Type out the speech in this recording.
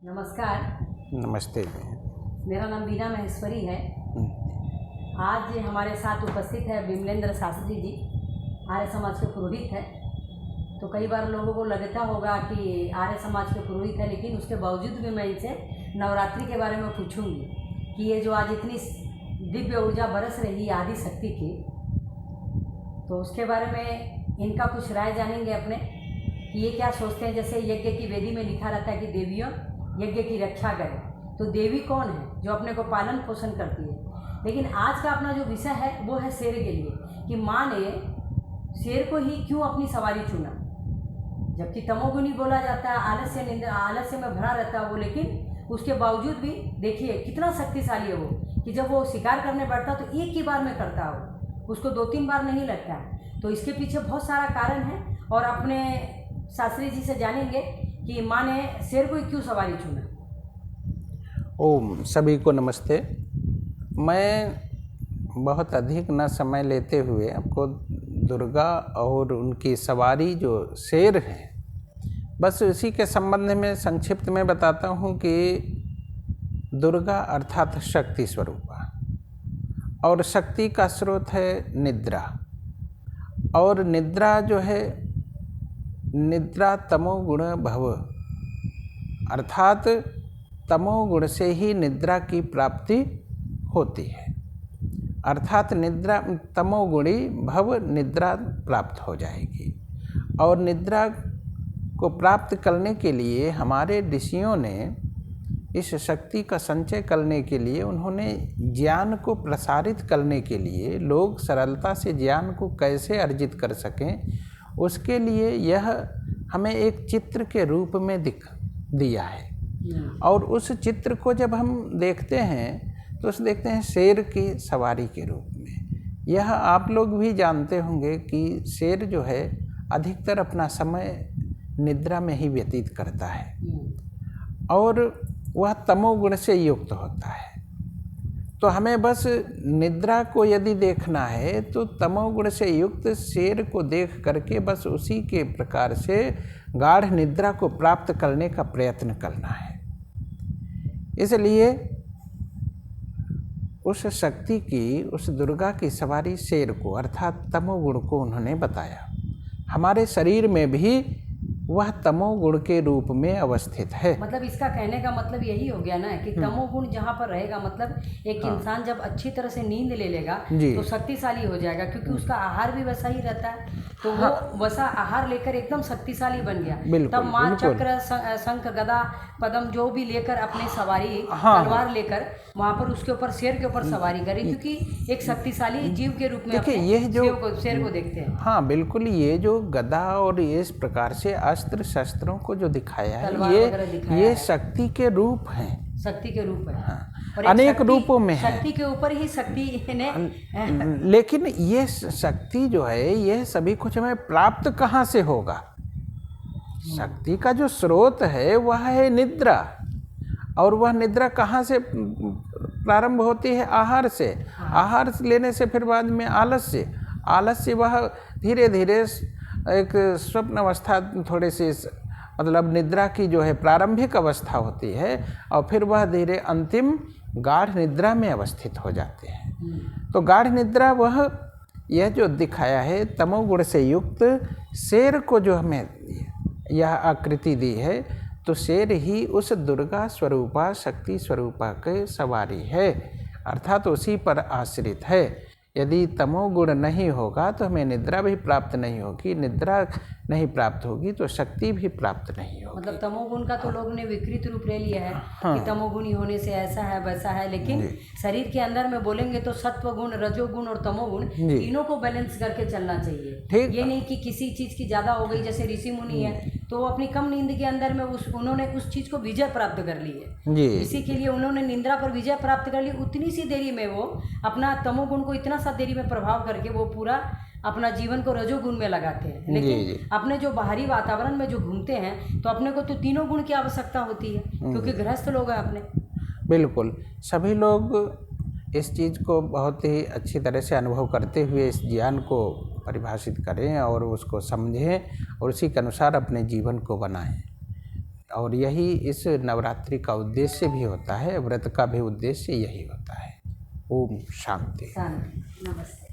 नमस्कार। नमस्ते। मेरा नाम बीना महेश्वरी है। आज हमारे साथ उपस्थित है विमलेंद्र शास्त्री जी, आर्य समाज के पुरोहित हैं। तो कई बार लोगों को लगता होगा कि आर्य समाज के पुरोहित है, लेकिन उसके बावजूद भी मैं इनसे नवरात्रि के बारे में पूछूंगी कि ये जो आज इतनी दिव्य ऊर्जा बरस रही है आदि शक्ति की, तो उसके बारे में इनका कुछ राय जानेंगे अपने कि ये क्या सोचते हैं। जैसे यज्ञ की वेदी में लिखा रहता है कि देवियों यज्ञ की रक्षा करें, तो देवी कौन है जो अपने को पालन पोषण करती है। लेकिन आज का अपना जो विषय है वो है शेर के लिए, कि माँ ने शेर को ही क्यों अपनी सवारी चुना, जबकि तमोगुनी बोला जाता है, आलस्य में भरा रहता है वो, लेकिन उसके बावजूद भी देखिए कितना शक्तिशाली है वो, कि जब वो शिकार करने बैठता तो एक ही बार में करता हो, उसको 2-3 बार नहीं लगता है। तो इसके पीछे बहुत सारा कारण है और अपने शास्त्री जी से जानेंगे कि माँ ने शेर को क्यों सवारी चुना। ओम सभी को नमस्ते। मैं बहुत अधिक न समय लेते हुए आपको दुर्गा और उनकी सवारी जो शेर है, बस उसी के संबंध में संक्षिप्त में बताता हूँ कि दुर्गा अर्थात शक्ति स्वरूपा, और शक्ति का स्रोत है निद्रा। और निद्रा जो है, निद्रा तमोगुण भव, अर्थात तमोगुण से ही निद्रा की प्राप्ति होती है। अर्थात निद्रा तमोगुणी भव, निद्रा प्राप्त हो जाएगी। और निद्रा को प्राप्त करने के लिए हमारे ऋषियों ने इस शक्ति का संचय करने के लिए, उन्होंने ज्ञान को प्रसारित करने के लिए, लोग सरलता से ज्ञान को कैसे अर्जित कर सकें, उसके लिए यह हमें एक चित्र के रूप में दिया है। और उस चित्र को जब हम देखते हैं तो उस देखते हैं शेर की सवारी के रूप में। यह आप लोग भी जानते होंगे कि शेर जो है अधिकतर अपना समय निद्रा में ही व्यतीत करता है, और वह तमोगुण से युक्त होता है। तो हमें बस निद्रा को यदि देखना है तो तमोगुण से युक्त शेर को देख करके बस उसी के प्रकार से गाढ़ निद्रा को प्राप्त करने का प्रयत्न करना है। इसलिए उस शक्ति की, उस दुर्गा की सवारी शेर को अर्थात तमोगुण को उन्होंने बताया। हमारे शरीर में भी वह तमोगुण के रूप में अवस्थित है। मतलब इसका कहने का मतलब यही हो गया ना कि तमोगुण जहाँ पर रहेगा, मतलब एक इंसान जब अच्छी तरह से नींद ले लेगा तो शक्तिशाली हो जाएगा, क्योंकि उसका आहार भी वैसा ही रहता है। तो वो वैसा आहार लेकर एकदम शक्तिशाली बन गया। तब माँ चक्र, शंख, गदा, पद्म जो भी लेकर अपने सवारी, तलवार लेकर वहाँ पर उसके ऊपर, शेर के ऊपर सवारी करी, क्योंकि एक शक्तिशाली जीव के रूप में देखिए यह जो शेर को देखते हैं। हाँ बिल्कुल, ये जो गदा और ये इस प्रकार से अस्त्र शस्त्रों को जो दिखाया है, ये शक्ति के रूप हैं। शक्ति के रूप है। हाँ, अनेक रूपों में है। शक्ति के ऊपर ही शक्ति ने लेकिन ये शक्ति जो है, यह सभी कुछ हमें प्राप्त कहाँ से होगा? शक्ति का जो स्रोत है वह है निद्रा, और वह निद्रा कहाँ से प्रारंभ होती है? आहार से। आहार लेने से फिर बाद में आलस्य, आलस्य वह धीरे धीरे एक स्वप्न अवस्था, थोड़े से मतलब निद्रा की जो है प्रारंभिक अवस्था होती है, और फिर वह धीरे अंतिम गाढ़ निद्रा में अवस्थित हो जाते हैं। तो गाढ़ निद्रा वह, यह जो दिखाया है तमोगुण से युक्त शेर को जो हमें यह आकृति दी है, तो शेर ही उस दुर्गा स्वरूपा, शक्ति स्वरूपा के सवारी है, अर्थात उसी पर आश्रित है। यदि तमोगुण नहीं होगा तो हमें निद्रा भी प्राप्त नहीं होगी, निद्रा नहीं प्राप्त होगी तो शक्ति भी प्राप्त नहीं होगी। मतलब तमोगुण का तो लोगों ने विकृत रूप ले लिया है कि तमोगुणी होने से ऐसा है वैसा है, लेकिन शरीर के अंदर में बोलेंगे तो सत्वगुण, रजोगुण और तमोगुण तीनों को बैलेंस करके चलना चाहिए। ये नहीं कि किसी चीज की ज्यादा हो गई, जैसे ऋषि मुनि है तो वो अपनी कम नींद के अंदर में उन्होंने उस चीज को विजय प्राप्त कर ली है। इसी के लिए उन्होंने निद्रा पर विजय प्राप्त कर ली। उतनी सी देरी में वो अपना तमोगुण को इतना सा देरी में प्रभाव करके वो पूरा अपना जीवन को रजोगुण में लगाते हैं। लेकिन अपने जो बाहरी वातावरण में जो घूमते हैं तो अपने को तो तीनों गुण की आवश्यकता होती है, क्योंकि गृहस्थ लोग हैं अपने। बिल्कुल, सभी लोग इस चीज़ को बहुत ही अच्छी तरह से अनुभव करते हुए इस ज्ञान को परिभाषित करें और उसको समझें और उसी के अनुसार अपने जीवन को बनाएं। और यही इस नवरात्रि का उद्देश्य भी होता है, व्रत का भी उद्देश्य यही होता है। ओम शांति। शांति। नमस्ते।